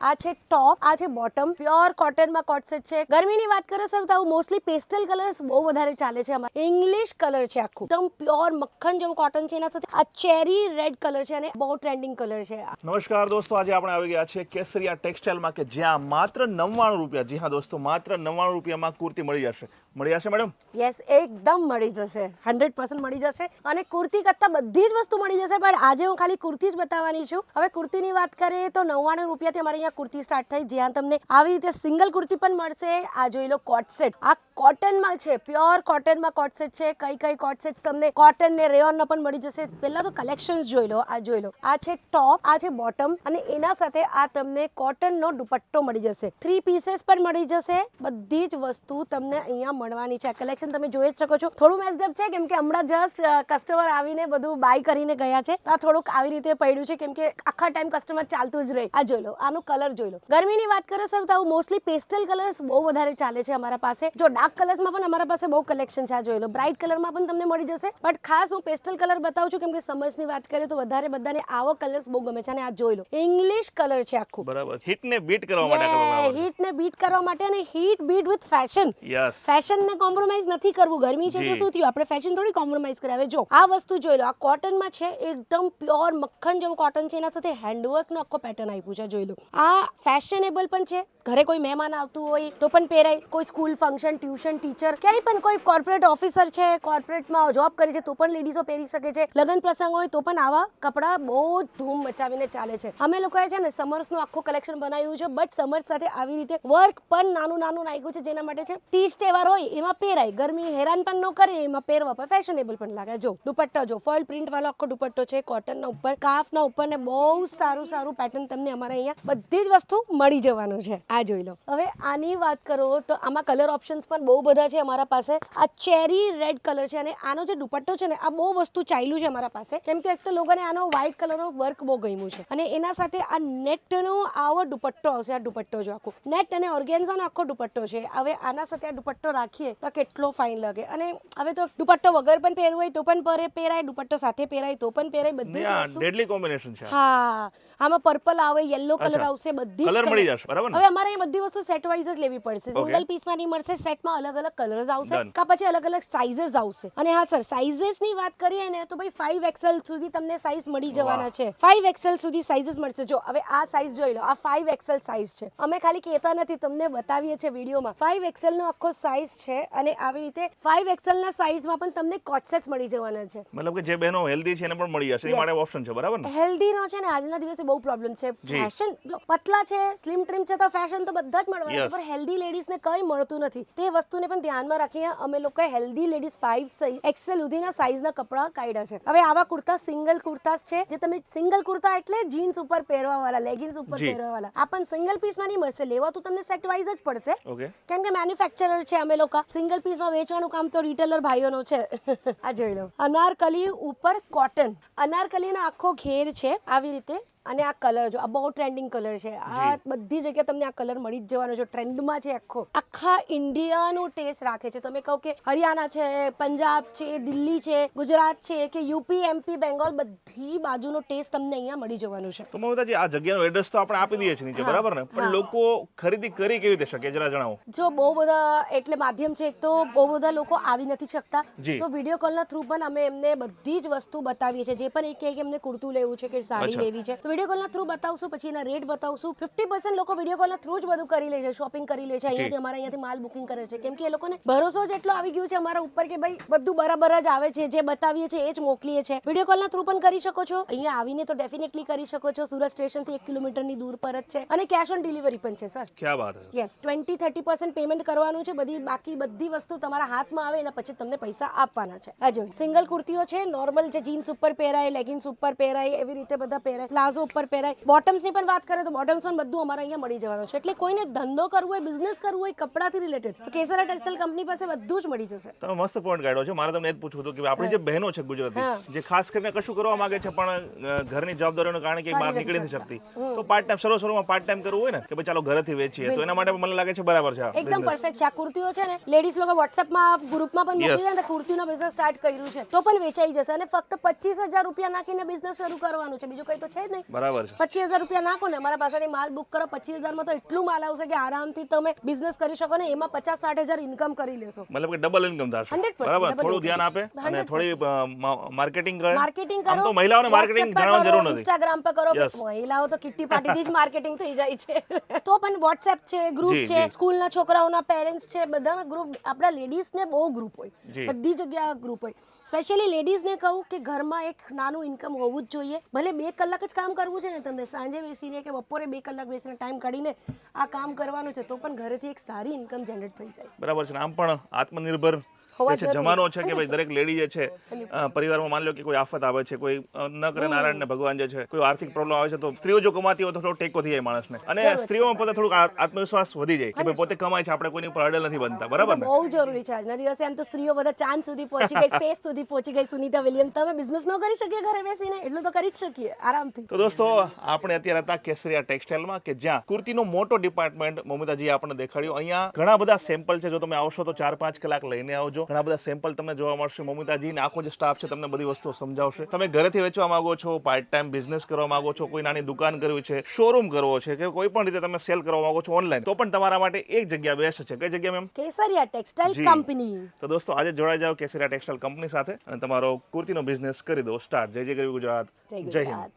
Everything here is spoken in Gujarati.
આ છે ટોપ, આ છે બોટમ, પ્યોર કોટનમાં કોટ સેટ છે. ગરમીની વાત કરો સર તો મોસ્ટલી પેસ્ટલ કલર્સ બહુ વધારે ચાલે છે. અમારે ઇંગ્લિશ કલર છે, આખું એકદમ પ્યોર મક્ખન જેવું કોટન છે. એના સાથે આ ચેરી રેડ કલર છે અને બહુ ટ્રેન્ડિંગ કલર છે. નમસ્કાર દોસ્તો, આજે આપણે આવી ગયા છે કેસરિયા ટેક્સટાઇલમાં કે જ્યાં માત્ર 99 રૂપિયા, જી હા દોસ્તો, માત્ર 99 રૂપિયામાં કુર્તી મળી જશે મેડમ? યસ, એકદમ મળી જશે, 100% મળી જશે. અને કુર્તી કરતા બધી જ વસ્તુ મળી જશે, પણ આજે હું ખાલી કુર્તી જ બતાવવાની છું. હવે કુર્તીની વાત કરીએ તો 99 રૂપિયાથી અમારે અહીંયા કુર્તી સ્ટાર્ટ થઈ, જ્યાં તમને આવી રીતે સિંગલ કુર્તી પણ મળશે. આ જોઈ લો કોટ સેટ, આ કોટનમાં છે, પ્યોર કોટનમાં કોટ સેટ છે. કઈ કોટ સેટ તમને કોટન ને રેયોનનો પણ મળી જશે. પહેલા તો કલેક્શન્સ જોઈ લો. આ જોઈ લો, આ છે ટોપ, આ છે બોટમ અને એના સાથે આ તમને કોટનનો દુપટ્ટો મળી જશે. 3 પીસીસ પણ મળી જશે. બધી જ વસ્તુ તમને અહીંયા મળવાની છે. આ કલેક્શન તમે જોઈ જ શકો છો. થોડું મેસ્ડઅપ છે કેમ કે હમણાં જસ્ટ કસ્ટમર આવીને બધું બાય કરીને ગયા છે. આ થોડુંક આવી રીતે પડ્યું છે કેમ કે આખા ટાઈમ કસ્ટમર ચાલતું જ રહે. આ જોઈ લો, આનું કલર જોઈ લો. ગરમીની વાત કરો સર તો મોસ્ટલી પેસ્ટલ કલર્સ બહુ વધારે ચાલે છે અમારા પાસે. જો ડાર્ક કલર્સમાં પણ અમારા પાસે બહુ કલેક્શન છે. આ જોઈ લો, બ્રાઇટ કલરમાં પણ તમને મળી જશે, બટ ખાસ હું પેસ્ટલ કલર બતાવું છું કેમ કે સમર્સની વાત કરીએ તો વધારે બધાને આવો કલર્સ બહુ ગમે છે. અને આ જોઈ લો, ઇંગ્લિશ કલર છે આખું. બરાબર, હિટને બીટ કરવા માટે હિટને બીટ કરવા માટે અને hit beat with fashion. Yes, ફેશનને કોમ્પ્રોમાઇઝ નથી કરવું. ગરમી છે તો શું થયું, આપણે ફેશન થોડી કોમ્પ્રોમાઇઝ કરે. હવે જો આ વસ્તુ જોઈ લો, આ કોટનમાં છે, એકદમ પ્યોર મક્ખન જેવું કોટન છે. એના સાથે હેન્ડવર્કનો આખો પેટર્ન આપ્યું છે. જોઈ લો, આ ફેશનેબલ પણ છે. ઘરે કોઈ મહેમાન આવતું હોય તો પણ પહેરાય. કોઈ સ્કૂલ ફંક્શન, ટ્યુશન ટીચર, ક્યાંય પણ કોઈ કોર્પોરેટ ઓફિસર છે, કોર્પોરેટમાં જોબ કરે છે તો પણ લેડીઝો પહેરી શકે છે. લગ્ન પ્રસંગ હોય તો પણ આવા કપડાં બહુ ધૂમ મચાવીને ચાલે છે. અમે લોકોએ છે ને સમર્સનું આખું કલેક્શન બનાવ્યું છે, બટ સમર્સ સાથે આવી રીતે વર્ક પણ નાનું નાખ્યું છે, જેના માટે છે તીજ તહેવાર હોય એમાં પહેરાય. ગરમી હેરાન પણ ન કરે, એમાં પહેરવા પર ફેશનેબલ પણ લાગે. જો દુપટ્ટા જો, ફોઇલ પ્રિન્ટ વાળો આખો દુપટ્ટો છે, કોટનના ઉપર, કાફના ઉપર ને બહુ સારું પેટર્ન તમને અમારે અહીંયા બધી જ વસ્તુ મળી જવાનું છે. આ જોઈ લો. હવે આની વાત કરો તો આમાં કલર ઓપ્શન્સ પણ બહુ બધા છે અમારા પાસે. આ ચેરી રેડ કલર છે અને આનો જે દુપટ્ટો છે ને, આ બહુ વસ્તુ ચાલ્યું છે અમારા પાસે કેમ કે એક તો લોકોને આનો વ્હાઇટ કલરનો વર્ક બહુ ગમ્યું છે. અને એના સાથે આ નેટનો આવો દુપટ્ટો આવશે. આ દુપટ્ટો જો આખો નેટ અને ઓર્ગેન્ઝાનો આખો દુપટ્ટો છે. હવે આના સાથે આ દુપટ્ટો રાખીએ તો કેટલો ફાઇન લાગે. અને હવે તો દુપટ્ટો વગર પણ પહેરવું હોય તો પણ પહેરાય, દુપટ્ટો સાથે પહેરાય તો પણ પહેરાય. બધી વસ્તુ ડેડલી કોમ્બિનેશન છે. હા, આમાં પર્પલ આવે, યલો કલર આવશે, બધી કલર મળી જશે. બરાબર ને? હવે અમારે અહીં બધી વસ્તુ સેટ વાઇઝ જ લેવી પડશે. સિંગલ પીસમાં નહીં મળશે, સેટમાં અલગ અલગ કલર્સ આવશે કા પછી અલગ અલગ સાઇઝીસ આવશે. અને હા સર, સાઇઝીસની વાત કરીએ ને તો ભાઈ 5XL સુધી તમને સાઇઝ મળી જવાના છે. 5XL સુધી સાઇઝીસ મળશે. જો હવે આ સાઇઝ જોઈ લો, આ 5XL સાઇઝ છે. અમે ખાલી કહેતા નથી, તમને બતાવીએ છીએ વિડીયોમાં. 5XL નો આખો સાઇઝ છે અને આવી રીતે 5XL ના સાઇઝમાં પણ તમને કોટ સેટ્સ મળી જવાના છે. મતલબ કે જે બહેનો હેલ્ધી છે એને પણ મળી જશે. એ માટે ઓપ્શન છે. બરાબર ને? હેલ્ધી નો છે ને આજના દિવસે બહુ પ્રોબ્લેમ છે. ફેશન જો પતલા છે, સ્લિમ ટ્રીમ છે તો ફેશન તો બધા જ મળવાના છે, પણ હેલ્ધી લેડીઝને કંઈ મળતું નથી. તે વસ્તુને પણ ધ્યાનમાં રાખીને અમે લોકોએ હેલ્ધી લેડીઝ 5XL સુધીના સાઇઝના કપડા કાઢ્યા છે. હવે આવા કુર્તા સિંગલ કુર્તાસ છે, જે તમે સિંગલ કુર્તા એટલે જીન્સ ઉપર પહેરવા વાળા, લેગિન્સ ઉપર પહેરવા વાળા. આ પણ સિંગલ પીસમાં નહીં મળશે. લેવા તો તમને સેટ વાઇઝ જ પડશે કેમ કે મેન્યુફેક્ચરર છે અમે લોકો. સિંગલ પીસમાં વેચવાનું કામ તો રિટેલર ભાઈઓનો છે. આ જોઈ લો, અનારકલી ઉપર કોટન, અનારકલીનો આખો ઘેર છે આવી રીતે. અને આ કલર જો, આ બહુ ટ્રેન્ડિંગ કલર છે. આ બધી જગ્યાએ તમને આ કલર મળી જ જવાનો છે. ટ્રેન્ડમાં છે. આખા ઇન્ડિયાનો ટેસ્ટ રાખે છે. તમે કહો કે હરિયાણા છે, પંજાબ છે, દિલ્હી છે, ગુજરાત છે કે યુપી, એમપી, બેંગોલ, બધી બાજુનો ટેસ્ટ તમને અહીંયા મળી જવાનું છે. તો મમતાજી, આ જગ્યાનો એડ્રેસ તો આપણે આપી દઈએ છીએ નીચે, બરાબર ને? પણ લોકો ખરીદી કરી કેવી રીતે શકે, જરા જણાવો. જો બહુ બધા એટલે માધ્યમ છે. એક તો બહુ બધા લોકો આવી નથી શકતા, તો વિડીયો કોલના થ્રુ પણ અમે એમને બધી જ વસ્તુ બતાવીએ છીએ. જે પણ એક કે એમને કુર્તું લેવું છે કે સાડી લેવી છે, વિડીયો કોલના થ્રુ બતાવશું, પછી એના રેટ બતાવશું. 50% લોકો વિડીયો કોલના થ્રુ જ બધું કરી લે છે, શોપિંગ કરી લે છે. અહીંયાથી માલ બુકિંગ કરે છે કેમ કે એ લોકોને ભરોસો જ એટલો આવી ગયો છે અમારા ઉપર કે ભાઈ બધું બરાબર જ આવે છે. જે બતાવીએ છીએ એ જ મોકલીએ છીએ. વિડીયો કોલના થ્રુ પણ કરી શકો છો. અહીંયા આવીને તો ડેફિનેટલી કરી શકો છો. સુરત સ્ટેશનથી 1 કિલોમીટરની દૂર પર જ છે. અને કેશ ઓન ડિલિવરી પણ છે સર. ક્યાં વાત છે? યસ, 20-30% પેમેન્ટ કરવાનું છે. બાકી બધી વસ્તુ તમારા હાથમાં આવે એના પછી તમને પૈસા આપવાના છે. આ જો સિંગલ કુર્તીઓ છે, નોર્મલ જે જીન્સ ઉપર પહેરાય, લેગિન્સ ઉપર પહેરાય, એવી રીતે બધા પહેરાય, પ્લાઝો ઉપર પહેરાય. બોટમ્સની પણ વાત કરીએ તો બોટમ્સ પણ બધું અમારા અહીંયા મળી જવાનું છે. એટલે કોઈને ધંધો કરવો હોય, બિઝનેસ કરવું હોય કપડાથી રિલેટેડ, તો કેસરિયા ટેક્સટાઇલ કંપની પાસે બધું જ મળી જશે. તમે મસ્ત પોઈન્ટ કાઢ્યો છે. મારે તમને એ જ પૂછવું હતું કે આપણી જે બહેનો છે ગુજરાતી, જે ખાસ કરીને કશું કરવા માંગે છે પણ ઘરની જવાબદારીઓને કારણે કે બહાર નીકળી નથી શકતી, તો પાર્ટ ટાઈમ શરૂમાં પાર્ટ ટાઈમ કરવું હોય ને કે ભાઈ ચાલો ઘરેથી વેચીએ, તો એના માટે મને લાગે છે બરાબર છે. એકદમ પરફેક્ટ છે. આ કુર્તીઓ છે ને, લેડીઝ લોકો વોટ્સએપમાં ગ્રુપમાં પણ મોકલી દે ને, કુર્તીનો બિઝનેસ સ્ટાર્ટ કર્યું છે તો પણ વેચાઈ જશે. અને ફક્ત 25,000 રૂપિયા નાખીને બિઝનેસ શરૂ કરવાનું છે, બીજું કઈ તો છે જ નહીં. બરાબર છે. 25,000 રૂપિયા નાખો ને અમારા પાસેથી માલ બુક કરો, 25,000 માં તો એટલું માલ આવશે કે આરામથી તમે બિઝનેસ કરી શકો ને એમાં 50-60,000 ઇન્કમ કરી લેશો. મતલબ કે ડબલ ઇન્કમ થશે. 100% બરાબર, double થોડું income. ધ્યાન આપે અને 100%. થોડી માર્કેટિંગ કરે. માર્કેટિંગ આમ કરો, તો મહિલાઓને માર્કેટિંગ જાણવાની જરૂર નથી. ઇન્સ્ટાગ્રામ પર કરો. Yes. મહિલાઓ તો કિટ્ટી પાર્ટીથી જ માર્કેટિંગ થઈ જાય છે. તો પણ વોટ્સએપ છે, ગ્રુપ જી, છે, જી. સ્કૂલના છોકરાઓના પેરેન્ટ્સ છે, બધાના ગ્રુપ, આપણા લેડીઝને બહુ ગ્રુપ હોય, જી. બધી જગ્યા ગ્રુપ હોય. સ્પેશિયલી લેડીઝને કહું કે ઘરમાં એક નાનું ઇન્કમ હોવું જ જોઈએ. ભલે 2 કલાક જ કામ કરવું છે ને, તમને સાંજે બેસીને કે બપોરે 2 કલાક બેસીને ટાઈમ કાઢીને આ કામ કરવાનું છે, તો પણ ઘરેથી એક સારી ઇન્કમ જનરેટ થઈ જાય. બરાબર છે. આમ પણ આત્મનિર્ભર હોવા જે છે જમાનો છે કે ભાઈ દરેક લેડી જે છે પરિવારમાં માની લો કે કોઈ આફત આવે છે, કોઈ ન કરે નારાયણ ને ભગવાન જે છે, કોઈ આર્થિક પ્રોબ્લેમ આવે છે, તો સ્ત્રીઓ જો કમાતી હોય તો થોડો ટેકો થઈ જાય માણસને, અને સ્ત્રીઓમાં પોતે થોડુંક આત્મવિશ્વાસ વધી જાય કે ભાઈ પોતે કમાય છે, આપણે કોઈની ઉપર અડલ નથી બનતા. બરાબર ને? બહુ જરૂરી છે આજના દિવસે. એમ તો સ્ત્રીઓ બધા ચાંદ સુધી પહોંચી ગઈ, સ્પેસ સુધી પહોંચી ગઈ. સુનિતા વિલિયમ્સ, તમે બિઝનેસ ન કરી શકીએ ઘરે બેસીને? એટલું તો કરી જ શકીએ આરામથી. તો દોસ્તો, આપણે અત્યારે હતા કેસરિયા ટેક્સટાઇલમાં કે જ્યાં કુર્તીનો મોટો ડિપાર્ટમેન્ટ મમતાજીએ આપણને દેખાડ્યો. અહીંયા ઘણા બધા સેમ્પલ છે. જો તમે આવશો તો 4-5 કલાક લઈને આવજો. ઘણા બધા સેમ્પલ તમને જોવા મળશે. મમતાજી ને આખો જે સ્ટાફ છે તમને બધી વસ્તુઓ સમજાવશે. તમે ઘરેથી વેચવા માંગો છો, પાર્ટ ટાઈમ બિઝનેસ કરવા માંગો છો, કોઈ નાની દુકાન કરવી છે, શોરૂમ કરવો છે, કે કોઈ પણ રીતે તમે સેલ કરવા માંગો છો ઓનલાઈન, તો પણ તમારા માટે એક જગ્યા બેસ્ટ છે. કઈ જગ્યા મેમ? કેસરિયા ટેક્સટાઇલ જી. કંપની. તો દોસ્તો, આજે જોડાઈ જાઓ કેસરિયા ટેક્સટાઇલ કંપની સાથે અને તમારો કુર્તીનો બિઝનેસ કરી દો સ્ટાર્ટ. જય જય ગરવી ગુજરાત. જય જય હિન્દ. ગુજરાત.